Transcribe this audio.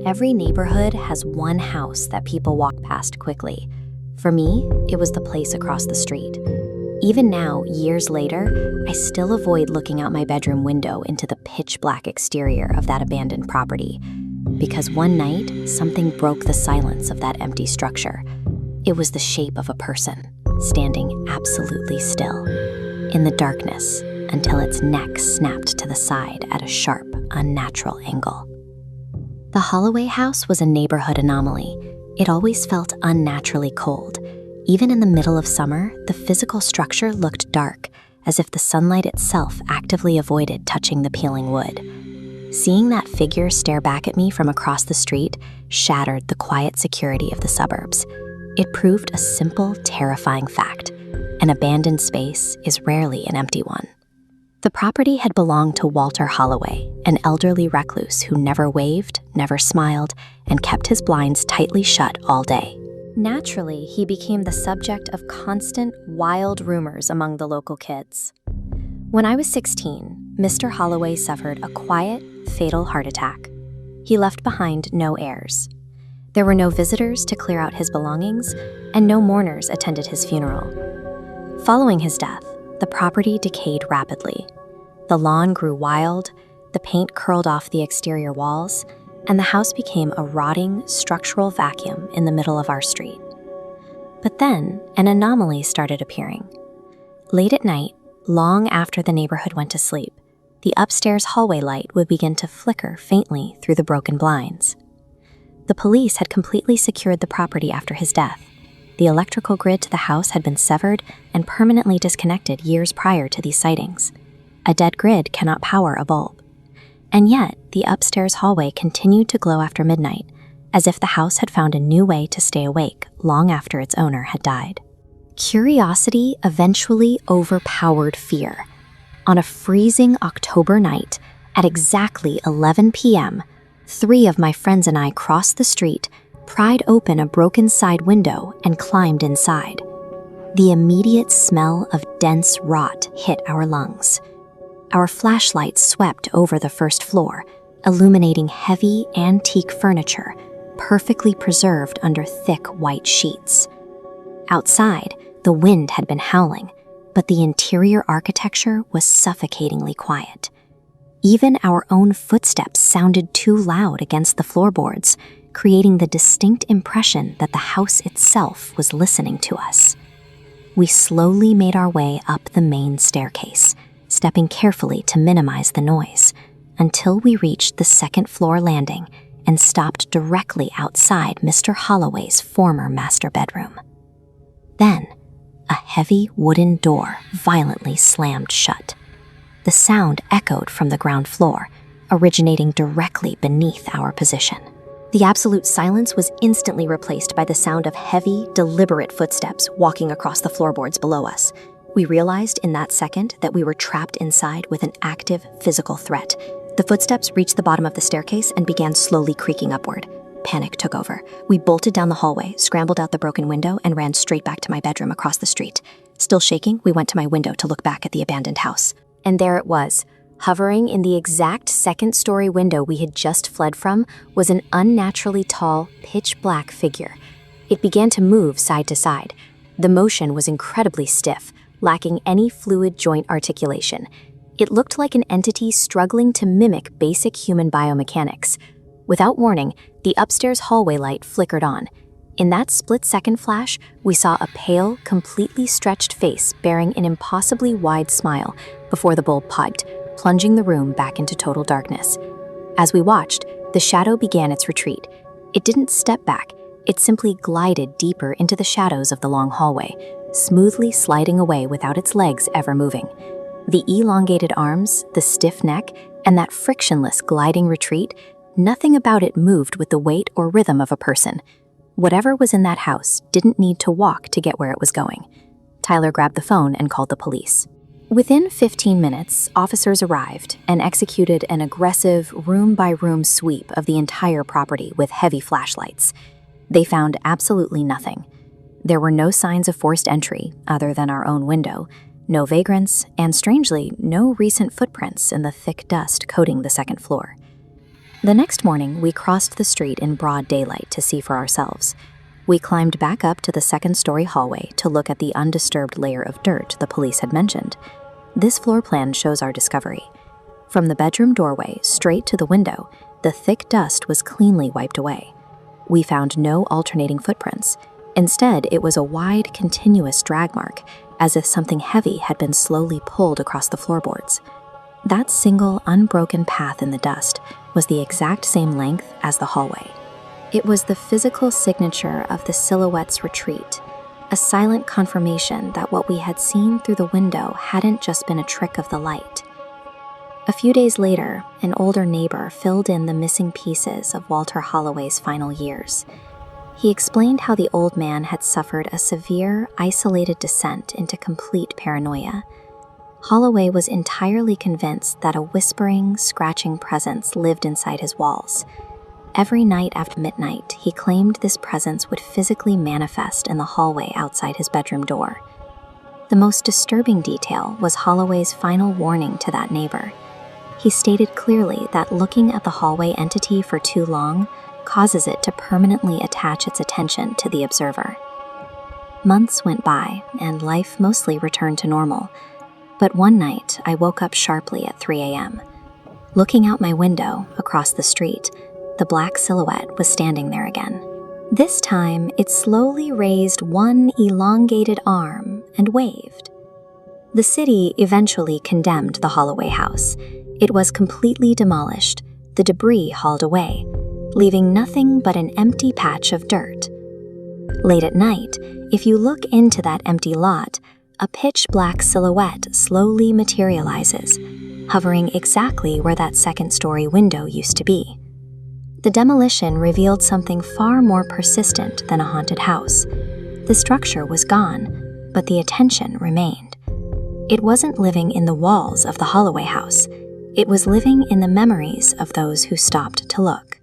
Every neighborhood has one house that people walk past quickly. For me, it was the place across the street. Even now, years later, I still avoid looking out my bedroom window into the pitch-black exterior of that abandoned property. Because one night, something broke the silence of that empty structure. It was the shape of a person, standing absolutely still, in the darkness, until its neck snapped to the side at a sharp, unnatural angle. The Holloway house was a neighborhood anomaly. It always felt unnaturally cold. Even in the middle of summer, the physical structure looked dark, as if the sunlight itself actively avoided touching the peeling wood. Seeing that figure stare back at me from across the street shattered the quiet security of the suburbs. It proved a simple, terrifying fact. An abandoned space is rarely an empty one. The property had belonged to Walter Holloway, an elderly recluse who never waved, never smiled, and kept his blinds tightly shut all day. Naturally, he became the subject of constant, wild rumors among the local kids. When I was 16, Mr. Holloway suffered a quiet, fatal heart attack. He left behind no heirs. There were no visitors to clear out his belongings, and no mourners attended his funeral. Following his death, the property decayed rapidly. The lawn grew wild, the paint curled off the exterior walls, and the house became a rotting, structural vacuum in the middle of our street. But then, an anomaly started appearing. Late at night, long after the neighborhood went to sleep, the upstairs hallway light would begin to flicker faintly through the broken blinds. The police had completely secured the property after his death. The electrical grid to the house had been severed and permanently disconnected years prior to these sightings. A dead grid cannot power a bulb. And yet, the upstairs hallway continued to glow after midnight, as if the house had found a new way to stay awake long after its owner had died. Curiosity eventually overpowered fear. On a freezing October night, at exactly 11 p.m., 3 of my friends and I crossed the street, pried open a broken side window, and climbed inside. The immediate smell of dense rot hit our lungs. Our flashlights swept over the first floor, illuminating heavy, antique furniture, perfectly preserved under thick white sheets. Outside, the wind had been howling, but the interior architecture was suffocatingly quiet. Even our own footsteps sounded too loud against the floorboards, creating the distinct impression that the house itself was listening to us. We slowly made our way up the main staircase, stepping carefully to minimize the noise, until we reached the second-floor landing and stopped directly outside Mr. Holloway's former master bedroom. Then, a heavy wooden door violently slammed shut. The sound echoed from the ground floor, originating directly beneath our position. The absolute silence was instantly replaced by the sound of heavy, deliberate footsteps walking across the floorboards below us. We realized in that second that we were trapped inside with an active physical threat. The footsteps reached the bottom of the staircase and began slowly creaking upward. Panic took over. We bolted down the hallway, scrambled out the broken window, and ran straight back to my bedroom across the street. Still shaking, we went to my window to look back at the abandoned house. And there it was. Hovering in the exact second-story window we had just fled from was an unnaturally tall, pitch-black figure. It began to move side to side. The motion was incredibly stiff, lacking any fluid joint articulation. It looked like an entity struggling to mimic basic human biomechanics. Without warning, the upstairs hallway light flickered on. In that split-second flash, we saw a pale, completely stretched face bearing an impossibly wide smile before the bulb piped, plunging the room back into total darkness. As we watched, the shadow began its retreat. It didn't step back, it simply glided deeper into the shadows of the long hallway, smoothly sliding away without its legs ever moving. The elongated arms, the stiff neck, and that frictionless gliding retreat, nothing about it moved with the weight or rhythm of a person. Whatever was in that house didn't need to walk to get where it was going. Tyler grabbed the phone and called the police. Within 15 minutes, officers arrived and executed an aggressive room-by-room sweep of the entire property with heavy flashlights. They found absolutely nothing. There were no signs of forced entry other than our own window, no vagrants, and strangely, no recent footprints in the thick dust coating the second floor. The next morning, we crossed the street in broad daylight to see for ourselves. We climbed back up to the second-story hallway to look at the undisturbed layer of dirt the police had mentioned. This floor plan shows our discovery. From the bedroom doorway straight to the window, the thick dust was cleanly wiped away. We found no alternating footprints. Instead, it was a wide, continuous drag mark, as if something heavy had been slowly pulled across the floorboards. That single, unbroken path in the dust was the exact same length as the hallway. It was the physical signature of the silhouette's retreat, a silent confirmation that what we had seen through the window hadn't just been a trick of the light. A few days later, an older neighbor filled in the missing pieces of Walter Holloway's final years. He explained how the old man had suffered a severe, isolated descent into complete paranoia. Holloway was entirely convinced that a whispering, scratching presence lived inside his walls. Every night after midnight, he claimed this presence would physically manifest in the hallway outside his bedroom door. The most disturbing detail was Holloway's final warning to that neighbor. He stated clearly that looking at the hallway entity for too long causes it to permanently attach its attention to the observer. Months went by, and life mostly returned to normal. But one night, I woke up sharply at 3 a.m. Looking out my window, across the street, the black silhouette was standing there again. This time, it slowly raised one elongated arm and waved. The city eventually condemned the Holloway house. It was completely demolished, the debris hauled away, leaving nothing but an empty patch of dirt. Late at night, if you look into that empty lot, a pitch-black silhouette slowly materializes, hovering exactly where that second-story window used to be. The demolition revealed something far more persistent than a haunted house. The structure was gone, but the attention remained. It wasn't living in the walls of the Holloway house. It was living in the memories of those who stopped to look.